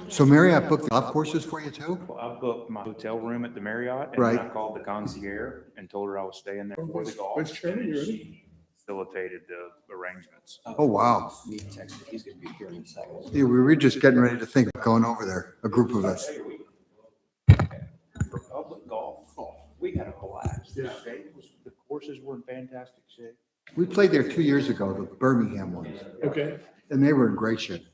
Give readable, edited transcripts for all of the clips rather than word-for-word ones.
So Marriott booked the golf courses for you too? Well, I booked my hotel room at the Marriott, and Right. then I called the concierge and told her I was staying there for the golf. Vice Chairman, you ready? She facilitated the arrangements. Oh, wow. He's gonna be here in a second. Yeah, we were just getting ready to think of going over there, a group of us. For public golf, we had a blast. Yeah. The courses were in fantastic shape. We played there 2 years ago, the Birmingham ones, Okay. and they were in great shape.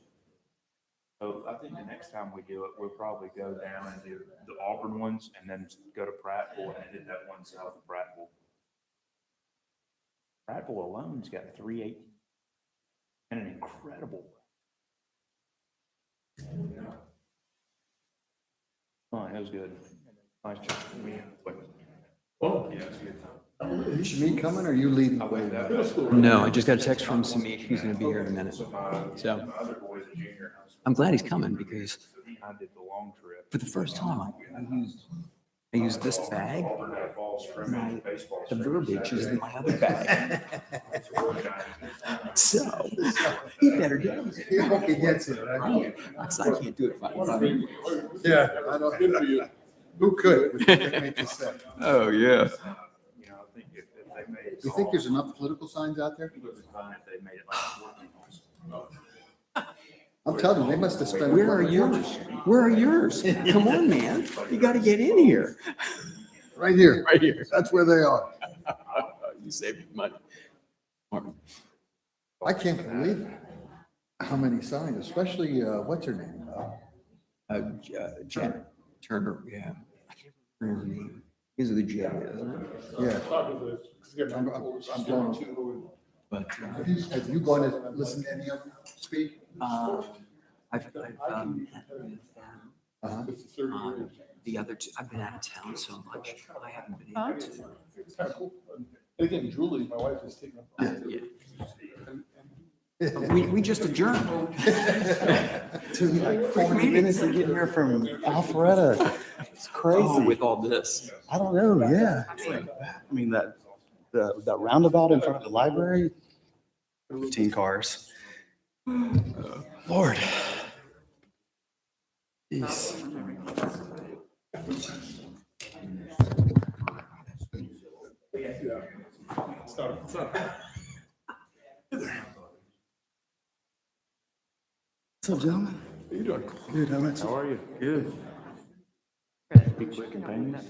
So I think the next time we do it, we'll probably go down and do the Auburn ones and then go to Prattville and then hit that one south of Prattville. Prattville alone's got 318 and an incredible. Oh, it was good. Nice job. Oh, Yeah, it's good. Is Shamik coming or are you leading the way? middle school. No, I just got a text from Samik. He's gonna be here in a minute. So Other boys at junior high school. I'm glad he's coming because I did the long trip. for the first time I used this bag. Auburn Falls scrimmage baseball. The verbiage is in my other bag. So he better get it. He hope he gets it, right? I can't do it 5 minutes. Yeah, I don't, Good for you. who could? They make this set. Oh, yeah. You know, I think if they made it. You think there's enough political signs out there? It would be fine if they made it like 14 holes. I'm telling you, they must have spent. Where are yours? Where are yours? Come on, man. You got to get in here. Right here. Right here. That's where they are. You saved money. I can't believe how many signs, especially, what's her name? Janet Turner, yeah. I can't remember her name. Is it the J, isn't it? Yeah. I'm going. But Have you gone to listen to any of them speak? I've met with them. Uh-huh. It's the third year. The other two, I've been out of town so much. I haven't been able to. It's kind of cool. And again, Julie, my wife, is taking up. Yeah. We just adjourned. Took me like 40 minutes to get here from Alpharetta. It's crazy. Oh, with all this. I don't know. Yeah. It's like, I mean, that roundabout in front of the library, 15 cars. Lord. Jeez. What's up? What's up, gentlemen? How you doing? Good. How about you? How are you? Good. Be quick and painless.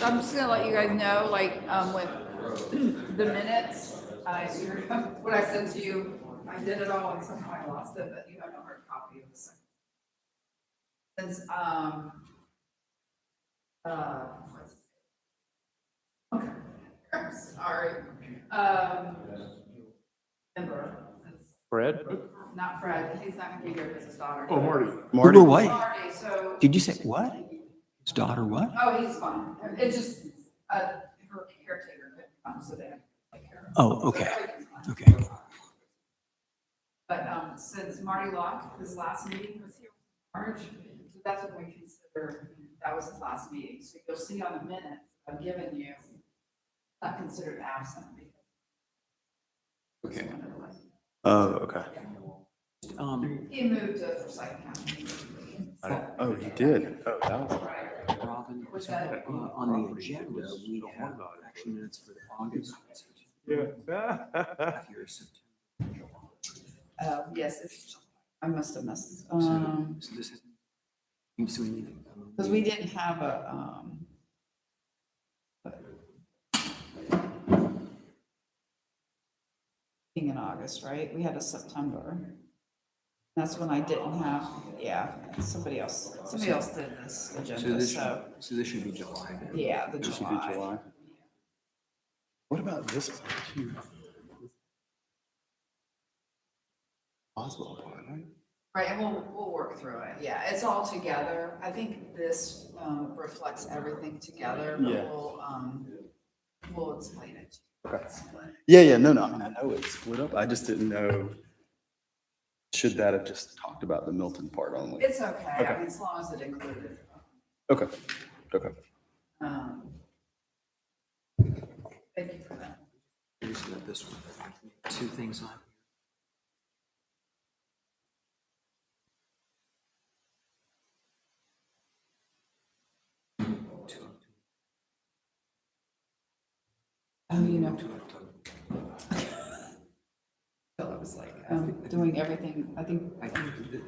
I'm just gonna let you guys know, like, with the minutes, what I sent to you, I did it all and somehow I lost it, but you have a hard copy of the second. Since, okay, I'm sorry. Member, Fred? not Fred, he's not gonna be here because his daughter. Oh, Marty. Marty, what? Marty, so, Did you say what? His daughter what? oh, he's fine. It's just, her caretaker couldn't come, so they had to take care of him. Oh, okay. So, Okay. But since Marty Locke, his last meeting was here in March, so that's what we consider, that was his last meeting. So you'll see on the minutes I've given you, not considered absent. because- Okay. Oh, okay. He moved to Forsyth County. Oh, you did? Oh, that was. Robin, Was that- on the agenda, we have action minutes for the August. Yeah. Here is Yes, it's, I must have missed, So this is, so we need. because we didn't have a, in August, right? We had a September. That's when I didn't have, yeah, somebody else did this So agenda, this, so, so this should be July then. yeah, the This should be July. July. What about this? Oswald part, right? Right, and we'll work through it, yeah, it's all together. I think this, reflects everything together, but Yeah. we'll explain it. Okay. Yeah, no, I mean, I know it's split up. I just didn't know. Should that have just talked about the Milton part only? It's okay, I Okay. mean, as long as it included. Okay. Thank you for that. Just let this one, two things on. Oh, you know. So it was like, doing everything, I think. I think that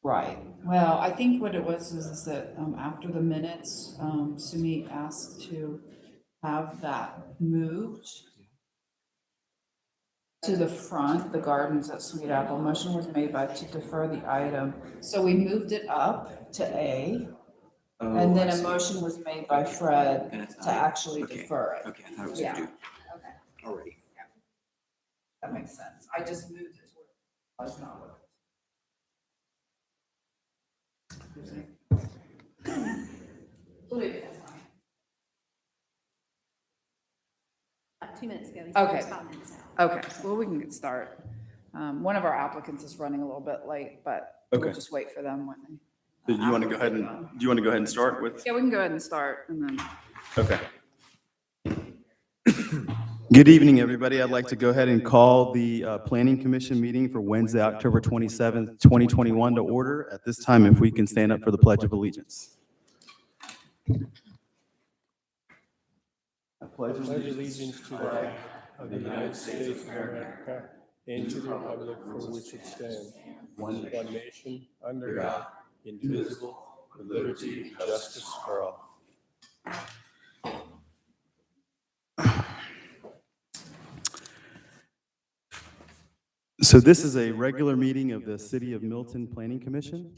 Right. Well, I think what it was is that, after the minutes, Sumi asked to have that moved to the front, the gardens at Sweetapple. Motion was made to defer the item. So we moved it up to A, and then I a see. motion was made by Fred And it's to I. actually Okay. defer it. Okay, I thought it was Yeah. due Okay, already. that makes sense. I just moved it to where it was not. We'll leave it as fine. 2 minutes ago. He said Okay. it was 5 minutes out. Okay, well, we can get started. One of our applicants is running a little bit late, but we'll Okay. just wait for them when they. Do you want to go ahead and, do you want to go ahead and start with? Yeah, we can go ahead and start and then. Okay. Good evening, everybody. I'd like to go ahead and call the Planning Commission meeting for Wednesday, October 27th, 2021 to order. At this time, if we can stand up for the Pledge of Allegiance. I pledge Pledge allegiance to the flag of the United States of America and to the republic for which it stands, one nation, under God, indivisible, with liberty and justice for all. So this is a regular meeting of the City of Milton Planning Commission.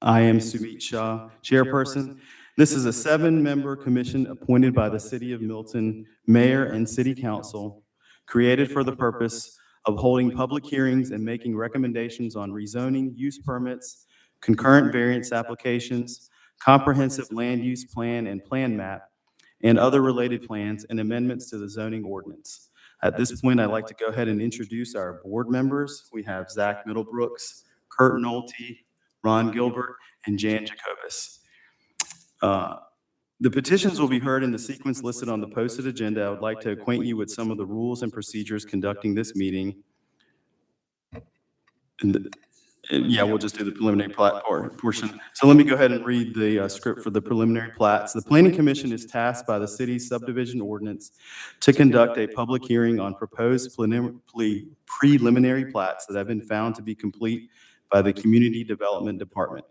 I am Sumit Shah, chairperson. This is a 7-member commission appointed by the City of Milton Mayor and City Council, created for the purpose of holding public hearings and making recommendations on rezoning, use permits, concurrent variance applications, comprehensive land use plan and plan map, and other related plans and amendments to the zoning ordinance. At this point, I'd like to go ahead and introduce our board members. We have Zach Middlebrooks, Kurt Nolte, Ron Gilbert, and Jan Jacobus. The petitions will be heard in the sequence listed on the posted agenda. I would like to acquaint you with some of the rules and procedures conducting this meeting. Yeah, we'll just do the preliminary plat portion. So let me go ahead and read the script for the preliminary plats. The Planning Commission is tasked by the city's subdivision ordinance to conduct a public hearing on proposed preliminary plats that have been found to be complete by the Community Development Department.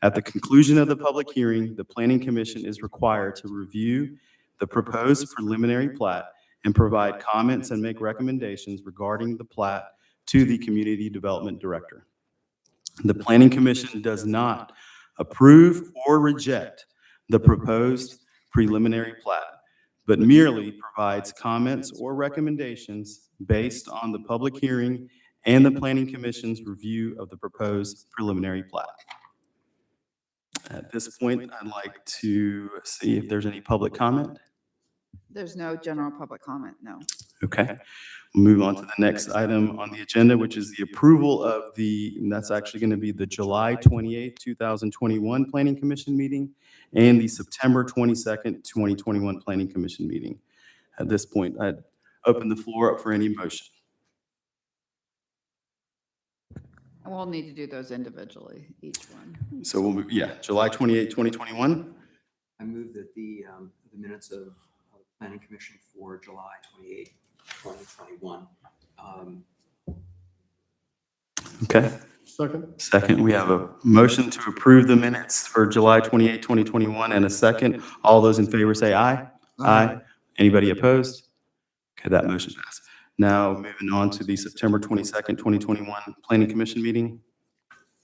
At the conclusion of the public hearing, the Planning Commission is required to review the proposed preliminary plat and provide comments and make recommendations regarding the plat to the Community Development Director. The Planning Commission does not approve or reject the proposed preliminary plat, but merely provides comments or recommendations based on the public hearing and the Planning Commission's review of the proposed preliminary plat. At this point, I'd like to see if there's any public comment. There's no general public comment, no. Okay, we'll move on to the next item on the agenda, which is the approval of and that's actually going to be the July 28th, 2021 Planning Commission meeting and the September 22nd, 2021 Planning Commission meeting. At this point, I'd open the floor up for any motion. We'll need to do those individually, each one. So we'll move, July 28th, 2021. I move that the minutes of the Planning Commission for July 28, 2021. Okay. Second, we have a motion to approve the minutes for July 28, 2021, and a second. All those in favor say aye. Aye. Anybody opposed? Okay, that motion passes. Now, moving on to the September 22nd, 2021 Planning Commission meeting.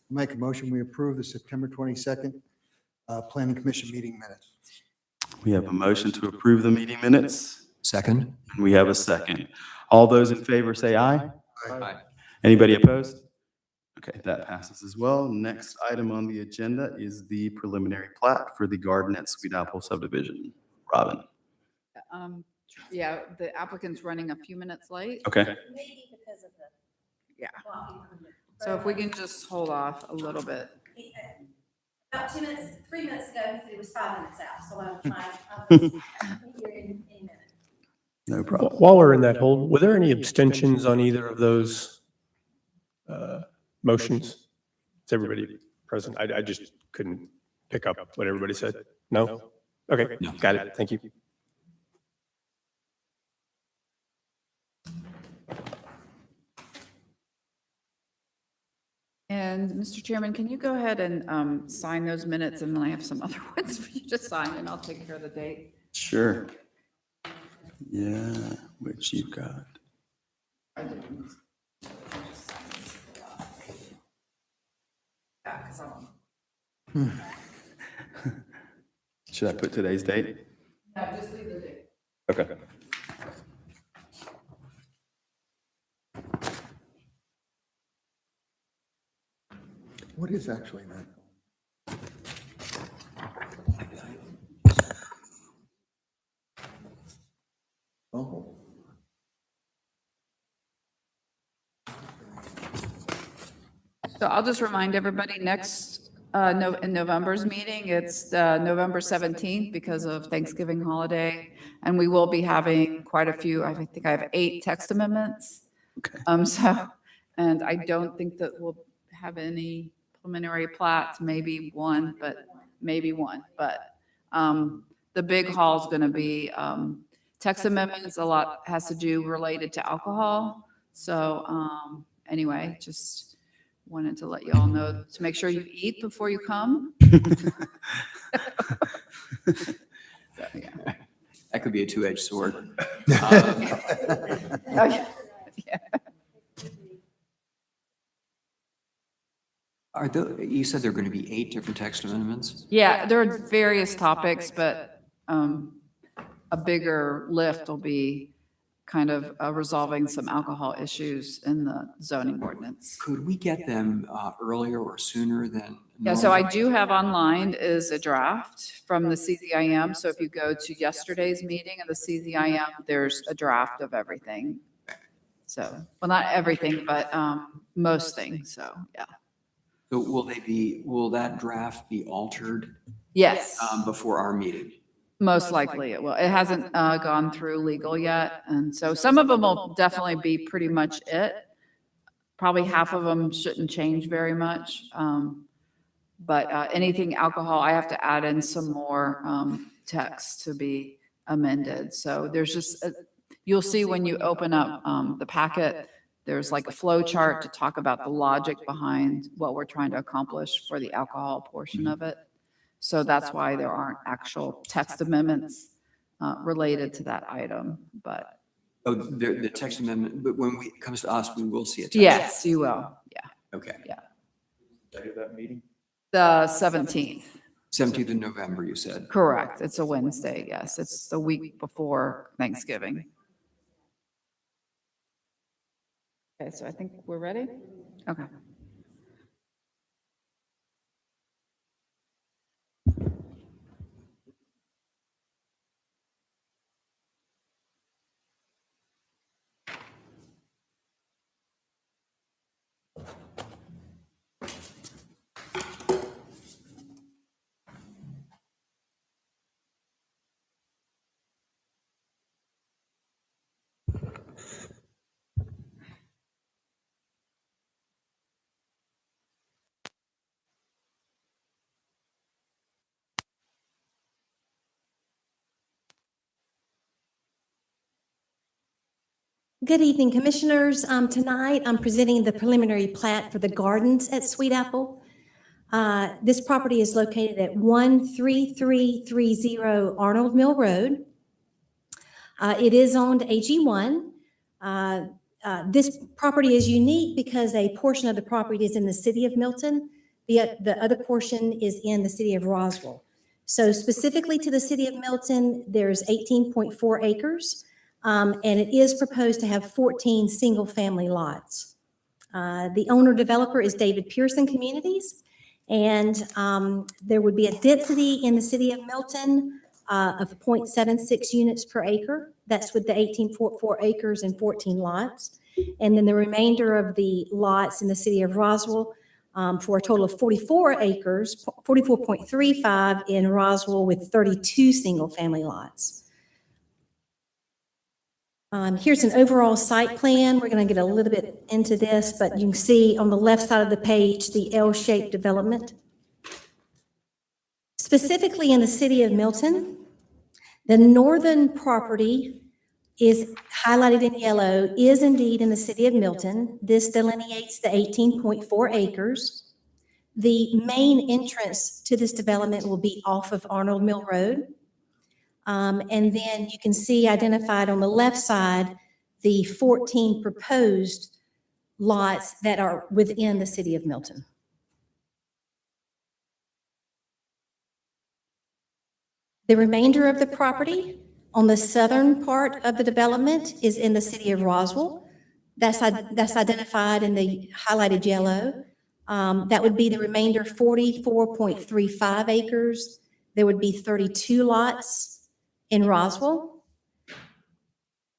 Make a motion, we approve the September 22nd Planning Commission meeting minutes. We have a motion to approve the meeting minutes. Second. And we have a second. All those in favor say aye. Aye. Anybody opposed? Okay, that passes as well. Next item on the agenda is the preliminary plat for the garden at Sweetapple Subdivision. Robin. Yeah, the applicant's running a few minutes late. Okay. Maybe because of the. Yeah. walking permit. So if we can just hold off a little bit. About 2 minutes, 3 minutes ago, he said it was 5 minutes out, so I'm trying, here in a minute. No problem. While we're in that hold, were there any abstentions on either of those motions? Is everybody present? I just couldn't pick up what everybody said. No? Okay, got it. Thank you. And Mr. Chairman, can you go ahead and sign those minutes, and then I have some other ones for you to sign, and I'll take care of the date. Sure. Yeah, which you've got. Yeah, 'cause I'm- Should I put today's date? No, just leave the date. Okay. What is actually that? Oh. So I'll just remind everybody, next, in November's meeting, it's November 17th because of Thanksgiving holiday. And we will be having quite a few, I think I have 8 text amendments. Okay. And I don't think that we'll have any preliminary plats, maybe one. But the big haul is going to be text amendments. A lot has to do related to alcohol. So anyway, just wanted to let you all know to make sure you eat before you come. So, yeah. That could be a two-edged sword. Oh, yeah. Yeah. You said there are going to be 8 different text amendments? Yeah, there are various topics, but a bigger lift will be kind of resolving some alcohol issues in the zoning ordinance. Could we get them earlier or sooner than? Yeah, so I normal? do have online is a draft from the CZIM. So if you go to yesterday's meeting of the CZIM, there's a draft of everything. So, well, not everything, but most things. So, yeah. So will that draft be altered Yes, before our meeting? most likely it will. It hasn't gone through legal yet. And so some of them will definitely be pretty much it. Probably half of them shouldn't change very much. But anything alcohol, I have to add in some more text to be amended. So there's just, you'll see when you open up the packet, there's like a flow chart to talk about the logic behind what we're trying to accomplish for the alcohol portion of it. So that's why there aren't actual text amendments related to that item, but. Oh, the text amendment, but when it comes to us, we will see a text. Yes, you will. Yeah. Okay. Day of that meeting? The 17th. 17th of November, you said. Correct. It's a Wednesday. Yes. It's the week before Thanksgiving. Okay. So I think we're ready. Okay. Good evening, Commissioners. Tonight, I'm presenting the preliminary plat for the gardens at Sweetapple. This property is located at 13330 Arnold Mill Road. It is owned AG1. This property is unique because a portion of the property is in the city of Milton. The other portion is in the city of Roswell. So specifically to the city of Milton, there's 18.4 acres. And it is proposed to have 14 single-family lots. The owner-developer is David Pearson Communities, and there would be a density in the city of Milton of 0.76 units per acre. That's with the 18.4 acres and 14 lots. And then the remainder of the lots in the city of Roswell for a total of 44 acres, 44.35 in Roswell with 32 single-family lots. Here's an overall site plan. We're going to get a little bit into this, but you can see on the left side of the page, the L-shaped development. Specifically in the city of Milton, the northern property is highlighted in yellow, is indeed in the city of Milton. This delineates the 18.4 acres. The main entrance to this development will be off of Arnold Mill Road. And then you can see identified on the left side, the 14 proposed lots that are within the city of Milton. The remainder of the property on the southern part of the development is in the city of Roswell. That's identified in the highlighted yellow. That would be the remainder 44.35 acres. There would be 32 lots in Roswell.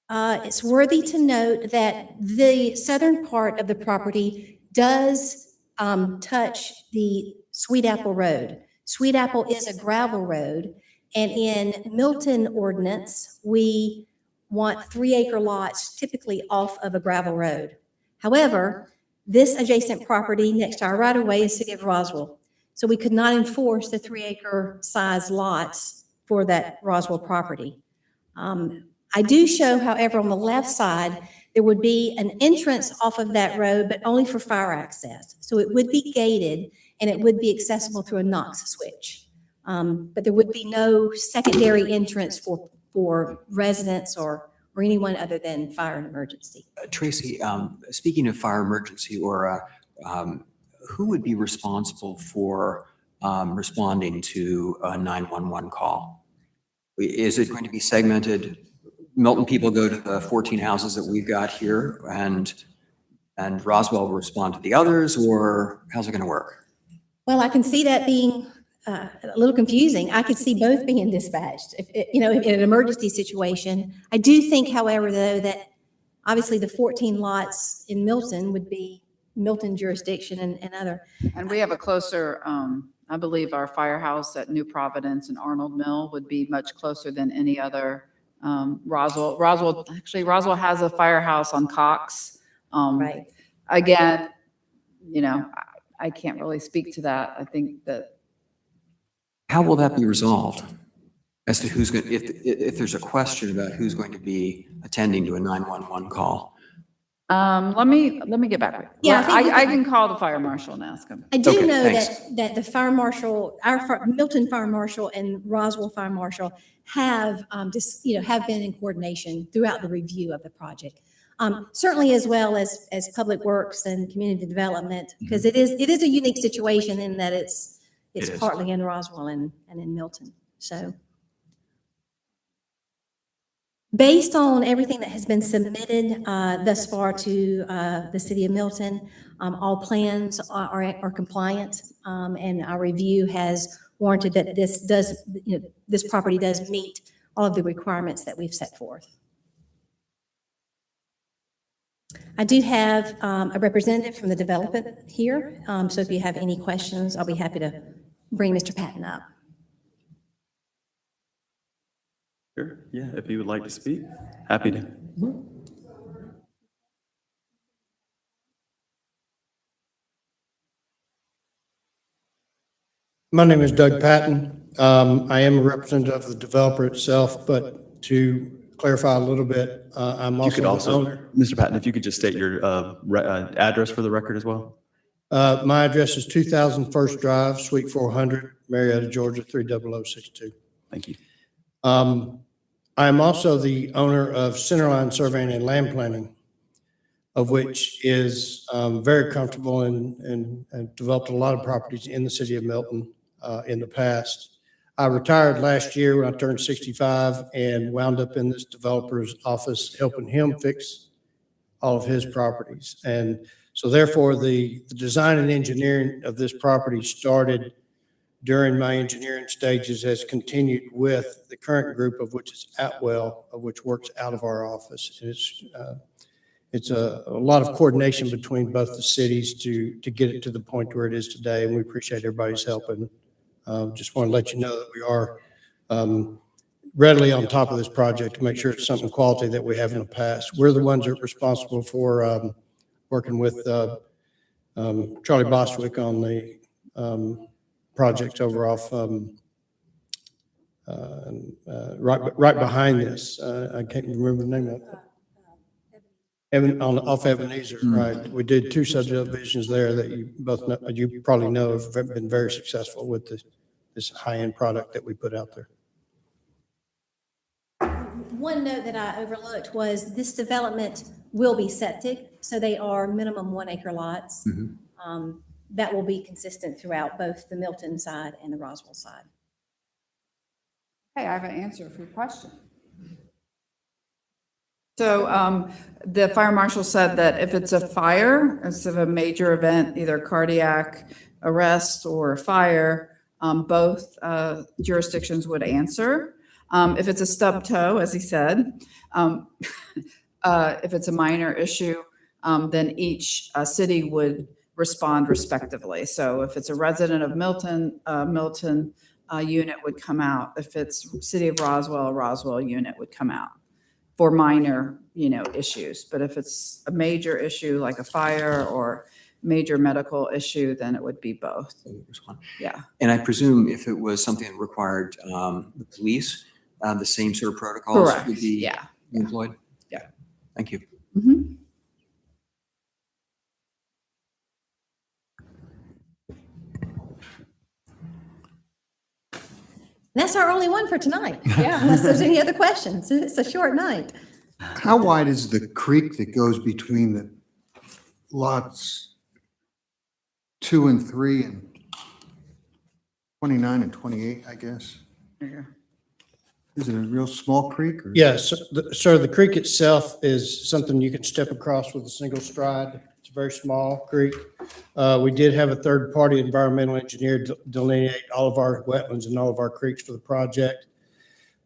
It's worthy to note that the southern part of the property does touch the Sweetapple Road. Sweetapple is a gravel road, and in Milton ordinance, we want 3-acre lots typically off of a gravel road. However, this adjacent property next to our right-of-way is city of Roswell, so we could not enforce the 3-acre size lots for that Roswell property. I do show, however, on the left side, there would be an entrance off of that road, but only for fire access. So it would be gated and it would be accessible through a Knox switch. But there would be no secondary entrance for residents or anyone other than fire and emergency. Tracy, speaking of fire emergency, or who would be responsible for responding to a 911 call? Is it going to be segmented? Milton people go to the 14 houses that we've got here, and Roswell will respond to the others, or how's it going to work? Well, I can see that being a little confusing. I could see both being dispatched, in an emergency situation. I do think, however, though, that obviously the 14 lots in Milton would be Milton jurisdiction and other. And we have a closer, I believe our firehouse at New Providence and Arnold Mill would be much closer than any other. Roswell has a firehouse on Cox. Right. Again, I can't really speak to that. I think that. How will that be resolved as to who's going, if there's a question about who's going to be attending to a 911 call? Let me get back. Yeah, I can call the fire marshal and ask him. I do Okay, know thanks. that the fire marshal, Milton Fire Marshal and Roswell Fire Marshal have have been in coordination throughout the review of the project. Certainly as well as Public Works and Community Development, because it is a unique situation in that it's It is. partly in Roswell and in Milton. So based on everything that has been submitted thus far to the city of Milton, all plans are compliant, and our review has warranted that this property does meet all of the requirements that we've set forth. I do have a representative from the developer here, so if you have any questions, I'll be happy to bring Mr. Patton up. Sure, yeah, if you would like to speak, happy to. My name is Doug Patton. I am a representative of the developer itself, but to clarify a little bit, I'm You also could the also, owner. Mr. Patton, if you could just state your address for the record as well. My address is 2000 First Drive, Suite 400, Marietta, Georgia, 30062. Thank you. I am also the owner of Centerline Surveying and Land Planning, of which is very comfortable and developed a lot of properties in the city of Milton in the past. I retired last year when I turned 65 and wound up in this developer's office helping him fix all of his properties. And so therefore, the design and engineering of this property started during my engineering stages, has continued with the current group, of which is Atwell, of which works out of our office. And it's a lot of coordination between both the cities to get it to the point where it is today, and we appreciate everybody's help. And just want to let you know that we are readily on top of this project to make sure it's something quality that we have in the past. We're the ones that are responsible for working with Charlie Bostwick on the project over off right behind this. I can't remember the name of it. Off Ebenezer, right. We did 2 subdivisions there that you both know, you probably know have been very successful with this high-end product that we put out there. One note that I overlooked was this development will be septic, so they are minimum 1 acre lots. That will be consistent throughout both the Milton side and the Roswell side. Hey, I have an answer for your question. So the fire marshal said that if it's a fire, instead of a major event, either cardiac arrest or fire, both jurisdictions would answer. If it's a stub toe, as he said, if it's a minor issue, then each city would respond respectively. So if it's a resident of Milton, Milton unit would come out. If it's city of Roswell, a Roswell unit would come out for minor, issues. But if it's a major issue like a fire or major medical issue, then it would be both. Yeah. And I presume if it was something that required the police, the same sort of protocols Correct. would be Yeah. employed? Yeah. Thank you. Mhm. That's our only one for tonight. Yeah. Unless there's any other questions. It's a short night. How wide is the creek that goes between the lots 2 and 3 and 29 and 28, I guess? Yeah. Is it a real small creek? Or? Yes, sir, the creek itself is something you can step across with a single stride. It's a very small creek. We did have a third-party environmental engineer delineate all of our wetlands and all of our creeks for the project.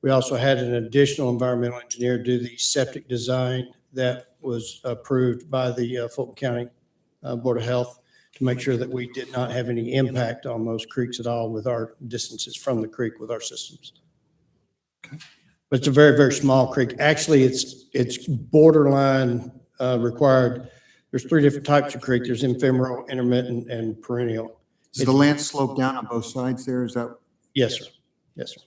We also had an additional environmental engineer do the septic design that was approved by the Fulton County Board of Health to make sure that we did not have any impact on those creeks at all with our distances from the creek with our systems. But it's a very, very small creek. Actually, it's borderline required. There's 3 different types of creek. There's ephemeral, intermittent, and perennial. Does the land slope down on both sides there? Is that? Yes, sir. Yes, sir.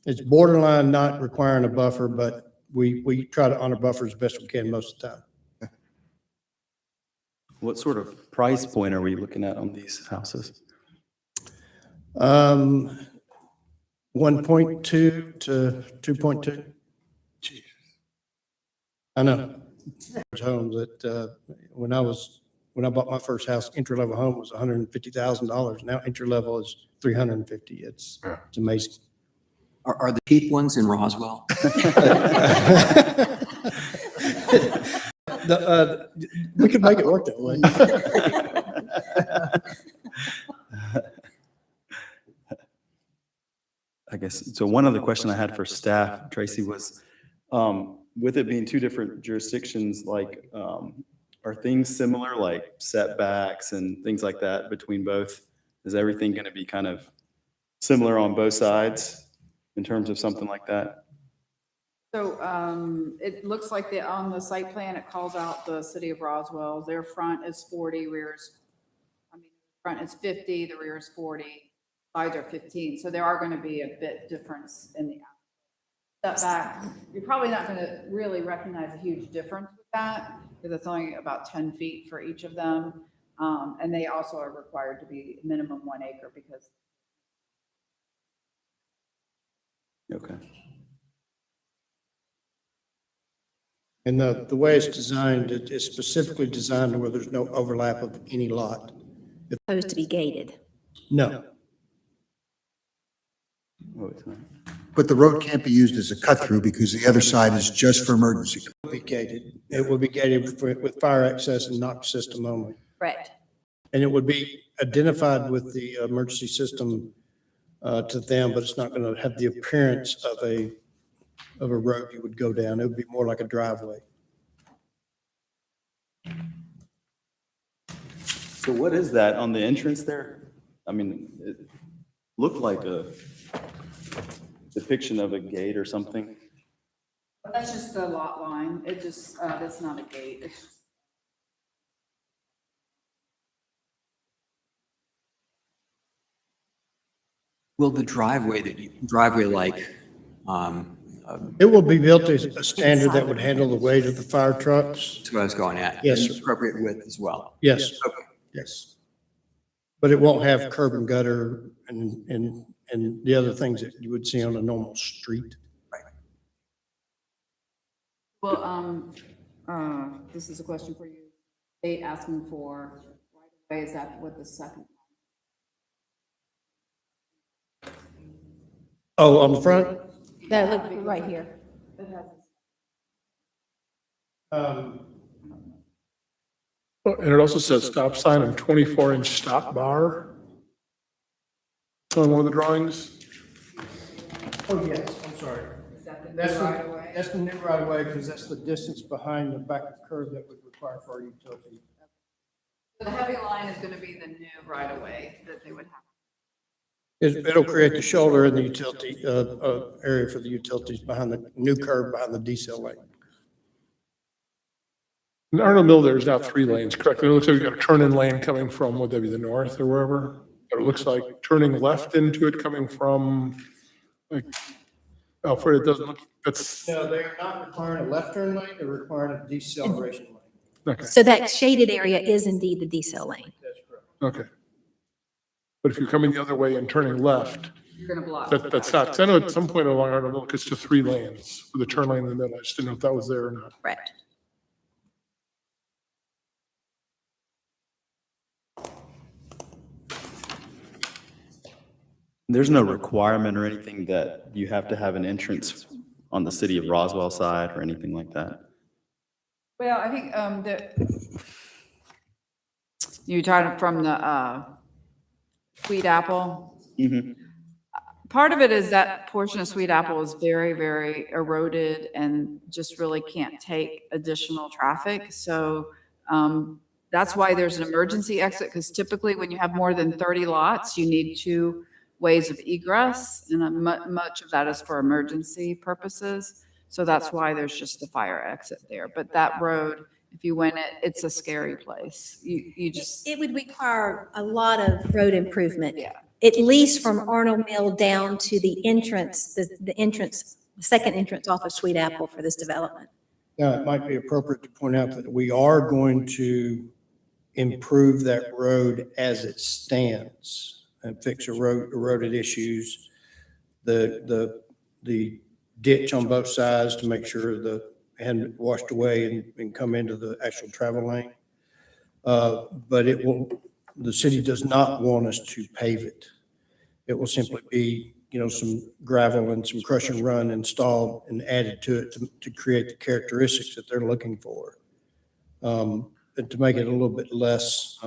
It's borderline not requiring a buffer, but we try to honor buffers as best we can most of the time. What sort of price point are we looking at on these houses? 1.2 to 2.2. I know. There's homes that when I bought my first house, entry-level home was $150,000. Now entry-level is $350,000. It's amazing. Are the cheap ones in Roswell? We could make it work that way. I guess, so one other question I had for staff, Tracy, was, with it being 2 different jurisdictions, like, are things similar, like setbacks and things like that between both? Is everything going to be kind of similar on both sides in terms of something like that? So it looks like on the site plan, it calls out the city of Roswell. Their front is 40, front is 50, the rear is 40, sides are 15. So there are going to be a bit difference in the setback. You're probably not going to really recognize a huge difference with that because it's only about 10 feet for each of them. And they also are required to be minimum 1 acre because. Okay. And the way it's designed, it is specifically designed where there's no overlap of any lot. Supposed to be gated. No, Oh, it's not. But the road can't be used as a cut-through because the other side is just for emergency. it will be gated. It will be gated with fire access and knock system only. Correct. And it would be identified with the emergency system to them, but it's not going to have the appearance of a road you would go down. It would be more like a driveway. So what is that on the entrance there? I mean, it looked like a depiction of a gate or something. That's just the lot line. It just, that's not a gate. It's just- Will the driveway like, It will be built as a standard that would handle the weight of the fire trucks. that's what I was going at? Yes, And sir. appropriate width as well? Yes, Okay. yes. But it won't have curb and gutter and the other things that you would see on a normal street. Well, this is a question for you. State asking for right away, is that what the second? Oh, on the front? No, look, right here. Um, Oh, and it also says stop sign and 24-inch stop bar. On one of the drawings. Oh, yes, I'm sorry. Is that the That's new right of way? That's the new right of way because that's the distance behind the back of the curve that would require for our utility. The heavy line is gonna be the new right of way that they would have. It'll create the shoulder and the utility, area for the utilities behind the new curve behind the decel lane. In Arnold Mill, there's now 3 lanes, correct? It looks like you've got a turn-in lane coming from, would that be the north or wherever? But it looks like turning left into it coming from, like, Alfred, it doesn't look, that's, No, they're not requiring a left turn lane, they're requiring a deceleration lane. okay, So that shaded area is indeed the decel lane. That's correct. okay. But if you're coming the other way and turning left, You're gonna block. that's not, 'cause I know at some point along Arnold Mill, it gets to 3 lanes with a turn lane in the middle. I just didn't know if that was there or not. Correct. There's no requirement or anything that you have to have an entrance on the city of Roswell side or anything like that. Well, I think, you're talking from the, Sweetapple. Mhm. Part of it is that portion of Sweetapple is very, very eroded and just really can't take additional traffic. So, that's why there's an emergency exit, because typically when you have more than 30 lots, you need 2 ways of egress, and much of that is for emergency purposes. So that's why there's just the fire exit there. But that road, if you went it, it's a scary place. You just, It would require a lot of road improvement. yeah. At least from Arnold Mill down to the entrance, the entrance, the second entrance off of Sweetapple for this development. Now, it might be appropriate to point out that we are going to improve that road as it stands and fix eroded issues. The ditch on both sides to make sure the hadn't washed away and come into the actual travel lane. But it will, the city does not want us to pave it. It will simply be, some gravel and some crush and run installed and added to it to create the characteristics that they're looking for. And to make it a little bit less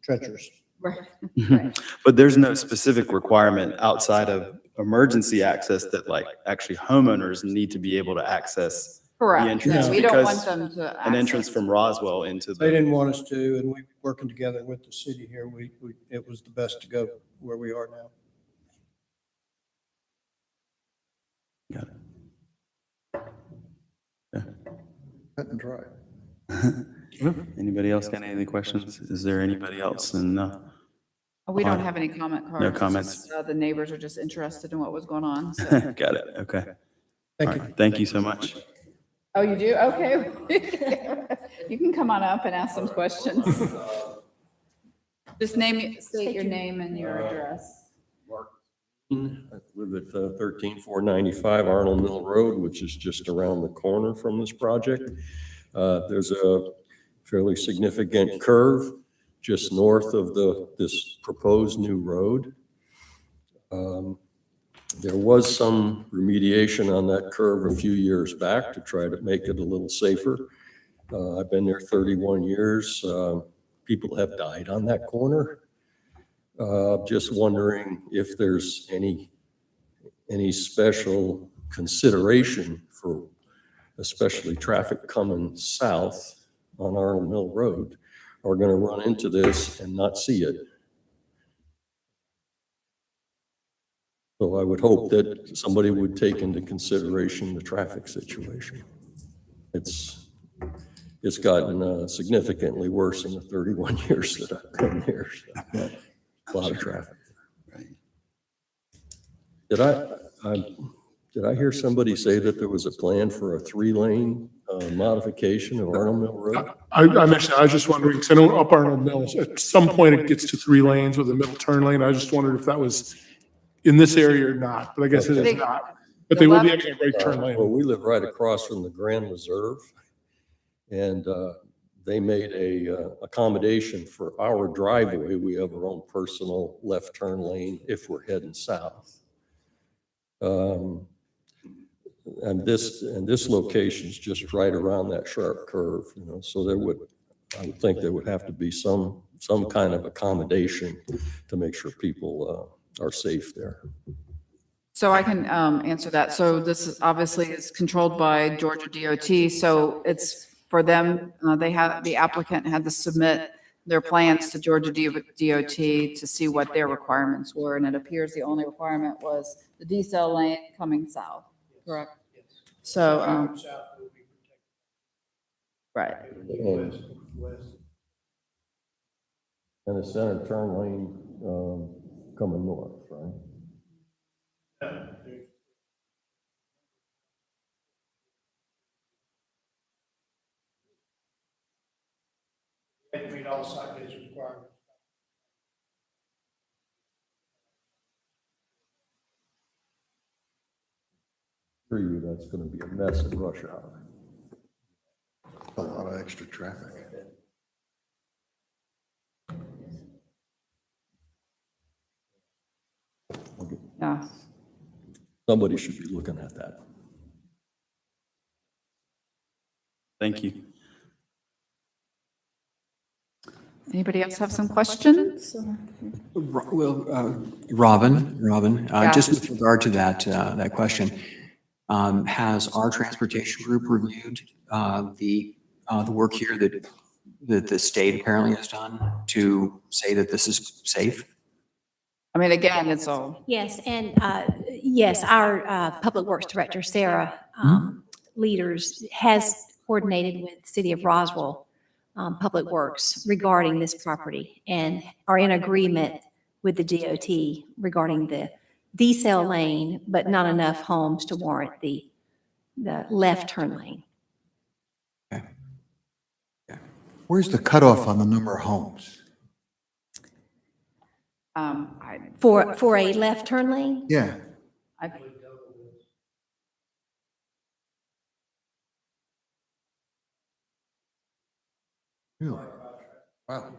treacherous. Right. But there's no specific requirement outside of emergency access that like actually homeowners need to be able to access the Correct. entrance No, we don't want because them to. an entrance access. from Roswell into They the, didn't want us to, and we, working together with the city here, it was the best to go where we are now. Got Cut and dry. anybody else got any other questions? Is there anybody else? And We don't have any comment cards. It's comments. just, the neighbors are just interested in what was going on. So. got it. Okay. All Thank you. right. Thank you so much. Oh, you do? Okay. You can come on up and ask some questions. Just state your name and your address. I live at 13495 Arnold Mill Road, which is just around the corner from this project. There's a fairly significant curve just north of this proposed new road. There was some remediation on that curve a few years back to try to make it a little safer. I've been there 31 years. People have died on that corner. Just wondering if there's any special consideration for especially traffic coming south on Arnold Mill Road are going to run into this and not see it. So I would hope that somebody would take into consideration the traffic situation. It's gotten significantly worse in the 31 years that I've been here. So, a lot of traffic. Did I hear somebody say that there was a plan for a 3-lane modification of Arnold Mill Road? I mentioned, I was just wondering, because I know up Arnold Mills, at some point it gets to 3 lanes with a middle turn lane. I just wondered if that was in this area or not, but I guess it is not. But they will be having a right turn Well, lane. we live right across from the Grand Reserve, and they made a accommodation for our driveway. We have our own personal left turn lane if we're heading south. And this location is just right around that sharp curve, you know, so I would think there would have to be some kind of accommodation to make sure people are safe there. So I can answer that. So this is obviously is controlled by Georgia DOT. So it's for them, the applicant had to submit their plans to Georgia DOT to see what their requirements were. And it appears the only requirement was the decel lane coming south, correct? So, right. And a center turn lane coming north, right? Meet all site-based requirements. For you, that's going to be a mess in rush hour. A lot of extra traffic. Yeah. Somebody should be looking at that. Thank you. Anybody else have some questions? Well, Robin, just with regard to that question, has our transportation group reviewed the work here that the state apparently has done to say that this is safe? I mean, again, it's all, Yes, and yes, our Public Works Director, Sarah Leaders, has coordinated with the City of Roswell Public Works regarding this property and are in agreement with the DOT regarding the decel lane, but not enough homes to warrant the left turn lane. Where's the cutoff on the number of homes? For a left turn lane? Yeah, really? Wow.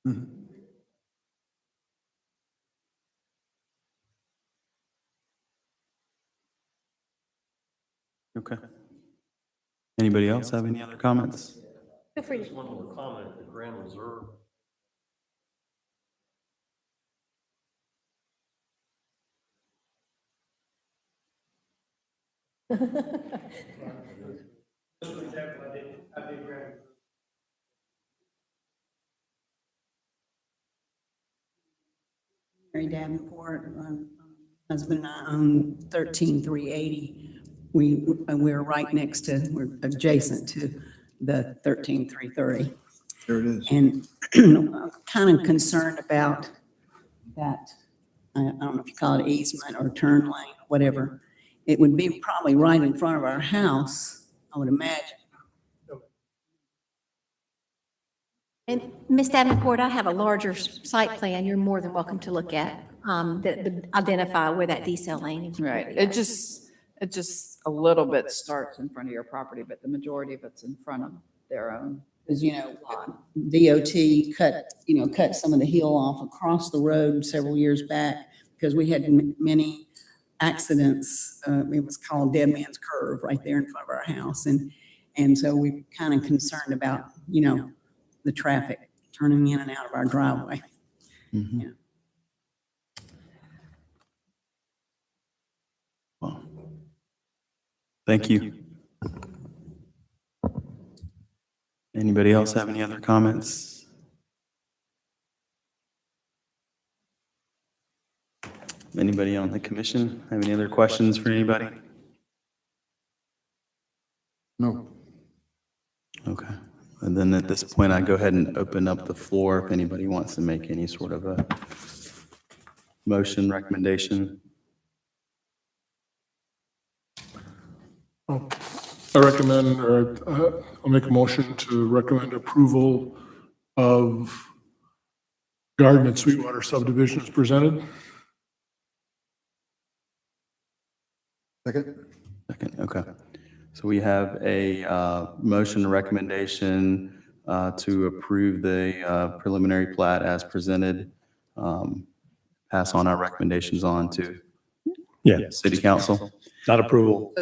Mhm. Okay. Anybody else have any other comments? Feel free to. Just one more comment, the Grand Reserve. Mary Davenport, husband and I own 13380. We're right next to, we're adjacent to the 13330. There it is. And I'm kind of concerned about that, I don't know if you call it easement or turn lane, whatever. It would be probably right in front of our house, I would imagine. And Ms. Davenport, I have a larger site plan you're more than welcome to look at that would identify where that decel lane is. right. It just a little bit starts in front of your property, but the majority of it's in front of their own. Because, DOT cut some of the hill off across the road several years back because we had many accidents. It was called Dead Man's Curve right there in front of our house. And so we're kind of concerned about, the traffic turning in and out of our driveway. Mhm. Yeah. Well, thank you. Anybody else have any other comments? Anybody on the commission have any other questions for anybody? No. Okay. And then at this point, I go ahead and open up the floor if anybody wants to make any sort of a motion, recommendation. I recommend, or I'll make a motion to recommend approval of Garden at Sweetwater subdivision as presented. Second? Second, okay. So we have a motion recommendation to approve the preliminary plat as presented. Pass on our recommendations on to city council. Not approval.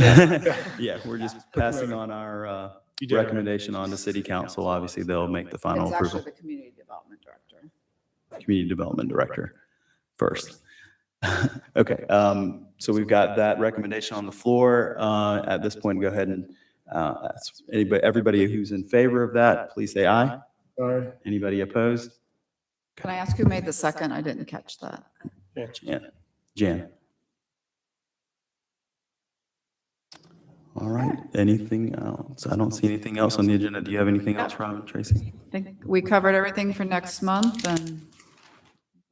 Yeah, we're just passing on our recommendation on to city council. Obviously, they'll make the final It's approval. actually the community development director. Community Development Director first. Okay, so we've got that recommendation on the floor. At this point, go ahead and ask everybody who's in favor of that, please say aye. Aye. Anybody opposed? Can I ask who made the second? I didn't catch that. Jan. All right, anything else? I don't see anything else on the agenda. Do you have anything else, Robin, Tracy? I think we covered everything for next month and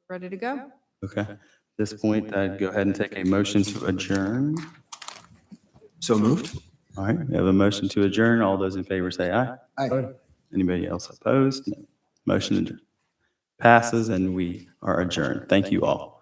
ready to go. Okay, at this point, I'd go ahead and take a motion to adjourn. So moved? All right, we have a motion to adjourn. All those in favor say aye. Aye. Anybody else opposed? No. Motion passes and we are adjourned. Thank you all.